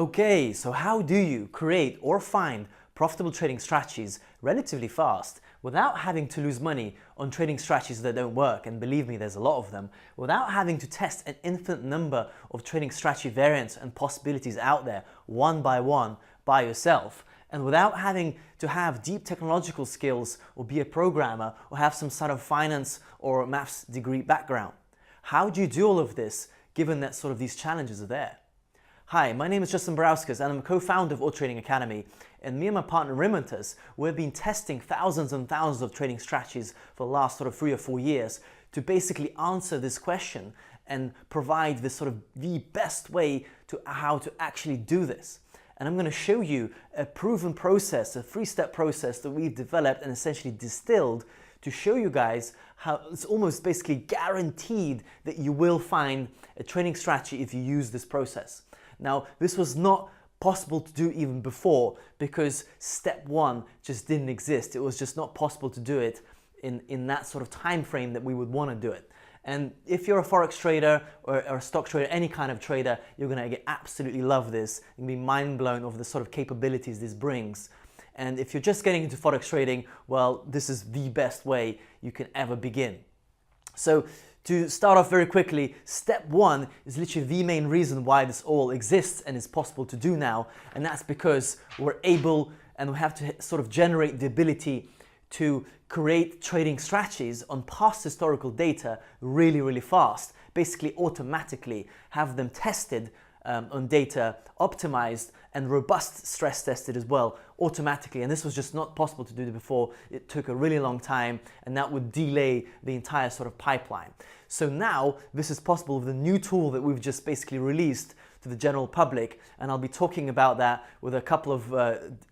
Okay, so how do you create or find profitable trading strategies relatively fast without having to lose money on trading strategies that don't work? And believe me, there's a lot of them. Without having to test an infinite number of trading strategy variants and possibilities out there one by one by yourself. And without having to have deep technological skills or be a programmer or have some sort of finance or maths degree background. How do you do all of this given that sort of these challenges are there? Hi, my name is Justin Brauskas and I'm a co-founder of Auto Trading Academy, and me and my partner Rimontas, we've been testing thousands and thousands of trading strategies for the last sort of 3 or 4 years to basically answer this question and provide this sort of the best way to how to actually do this. And I'm going to show you a proven process, a 3-step process that we've developed and essentially distilled to show you guys how it's almost basically guaranteed that you will find a trading strategy if you use this process. Now, this was not possible to do even before because step 1 just didn't exist. It was just not possible to do it in that sort of time frame that we would want to do it. And if you're a forex trader or a stock trader, any kind of trader, you're going to absolutely love this and be mind blown over the sort of capabilities this brings. And if you're just getting into forex trading, well, this is the best way you can ever begin. So to start off very quickly, step 1 is literally the main reason why this all exists and is possible to do now. And that's because we're able and we have to sort of generate the ability to create trading strategies on past historical data really, really fast. Basically automatically have them tested on data, optimized and robust stress tested as well automatically. And this was just not possible to do before. It took a really long time and that would delay the entire sort of pipeline. So now this is possible with a new tool that we've just basically released to the general public, and I'll be talking about that with a couple of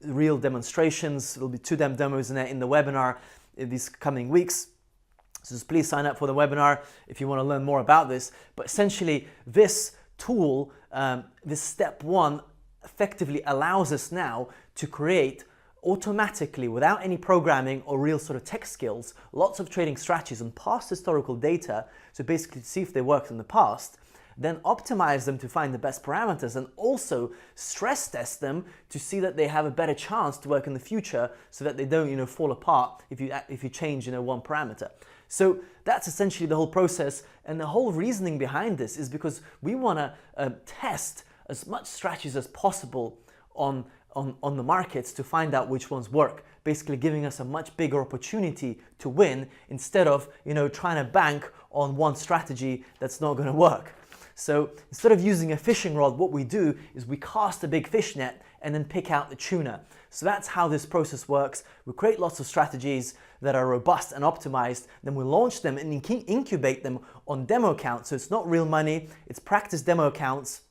real demonstrations. There'll be 2 demos in the webinar in these coming weeks. So just please sign up for the webinar if you want to learn more about this. But essentially this tool, this step 1, effectively allows us now to create automatically, without any programming or real sort of tech skills, lots of trading strategies on past historical data, so basically to see if they worked in the past, then optimize them to find the best parameters and also stress test them to see that they have a better chance to work in the future so that they don't, fall apart if you change, one parameter. So that's essentially the whole process, and the whole reasoning behind this is because we want to test as much strategies as possible on the markets to find out which ones work, basically giving us a much bigger opportunity to win instead of trying to bank on one strategy that's not going to work. So instead of using a fishing rod, what we do is we cast a big fish net and then pick out the tuna. So that's how this process works. We create lots of strategies that are robust and optimized, then we launch them and incubate them on demo accounts. So it's not real money, it's practice demo accounts.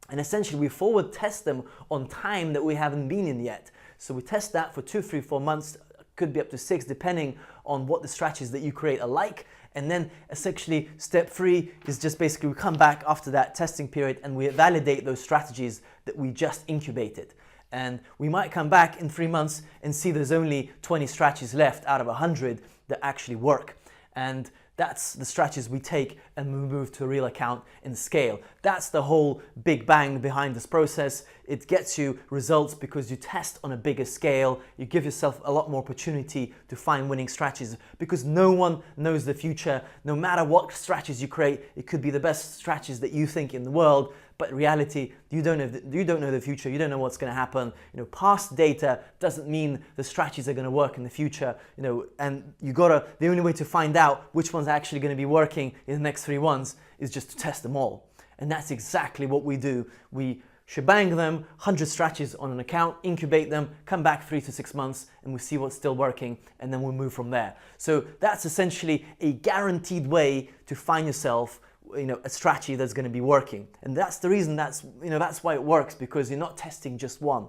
And essentially we forward test them on time that we haven't been in yet. So we test that for 2, 3, 4 months, could be up to 6 depending on what the strategies that you create are like. And then essentially step 3 is just basically we come back after that testing period and we validate those strategies that we just incubated. And we might come back in 3 months and see there's only 20 strategies left out of 100 that actually work. And that's the strategies we take and we move to a real account and scale. That's the whole big bang behind this process. It gets you results because you test on a bigger scale. You give yourself a lot more opportunity to find winning strategies because no one knows the future. No matter what strategies you create, it could be the best strategies that you think in the world, but in reality, you don't know the future. You don't know what's going to happen. Past data doesn't mean the strategies are going to work in the future. And the only way to find out which one's actually going to be working in the next 3 months is just to test them all. And that's exactly what we do. We shebang them, 100 strategies on an account, incubate them, come back 3 to 6 months, and we see what's still working, and then we'll move from there. So that's essentially a guaranteed way to find yourself a strategy that's going to be working. And that's the reason that's why it works, because you're not testing just one.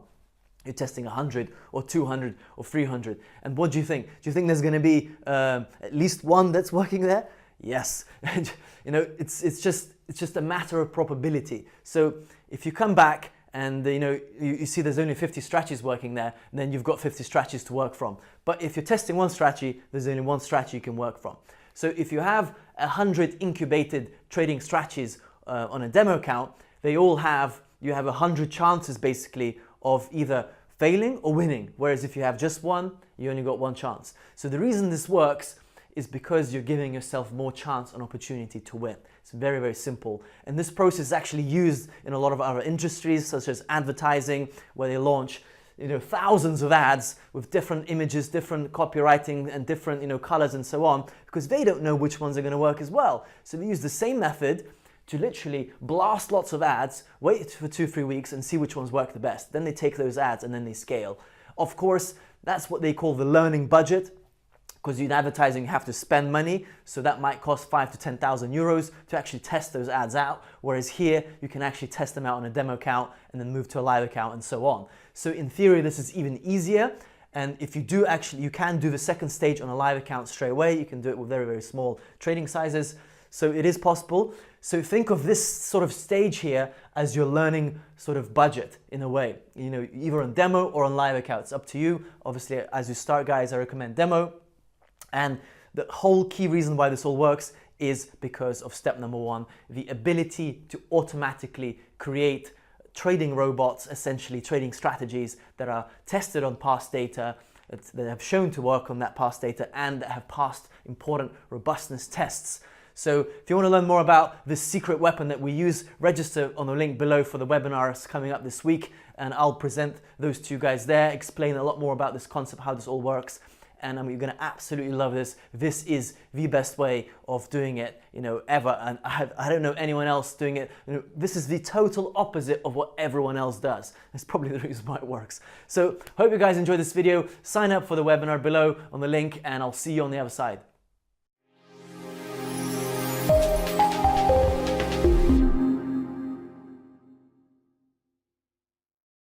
You're testing 100 or 200 or 300. And what do you think? Do you think there's going to be at least one that's working there? Yes. It's just a matter of probability. So if you come back and you see there's only 50 strategies working there, then you've got 50 strategies to work from. But if you're testing one strategy, there's only one strategy you can work from. So if you have 100 incubated trading strategies on a demo account, they all have you have 100 chances basically of either failing or winning. Whereas if you have just one, you only got one chance. So the reason this works is because you're giving yourself more chance and opportunity to win. It's very, very simple. And this process is actually used in a lot of other industries, such as advertising, where they launch thousands of ads with different images, different copywriting, and different colors and so on, because they don't know which ones are going to work as well. So they use the same method to literally blast lots of ads, wait for 2-3 weeks and see which ones work the best. Then they take those ads and then they scale. Of course, that's what they call the learning budget, because in advertising you have to spend money, so that might cost 5,000 to 10,000 euros to actually test those ads out, whereas here you can actually test them out on a demo account and then move to a live account and so on. So in theory this is even easier, and if you do you can do the second stage on a live account straight away. You can do it with very, very small trading sizes, so it is possible. So think of this sort of stage here as your learning sort of budget in a way, either on demo or on live account. It's up to you. Obviously, as you start, guys, I recommend demo. And the whole key reason why this all works is because of step number one, the ability to automatically create trading robots, essentially trading strategies that are tested on past data, that have shown to work on that past data, and that have passed important robustness tests. So if you want to learn more about this secret weapon that we use, register on the link below for the webinars coming up this week, and I'll present those to you guys there, explain a lot more about this concept, how this all works. And you're going to absolutely love this. This is the best way of doing it, ever. And I don't know anyone else doing it. This is the total opposite of what everyone else does. That's probably the reason why it works. So hope you guys enjoyed this video. Sign up for the webinar below on the link, and I'll see you on the other side.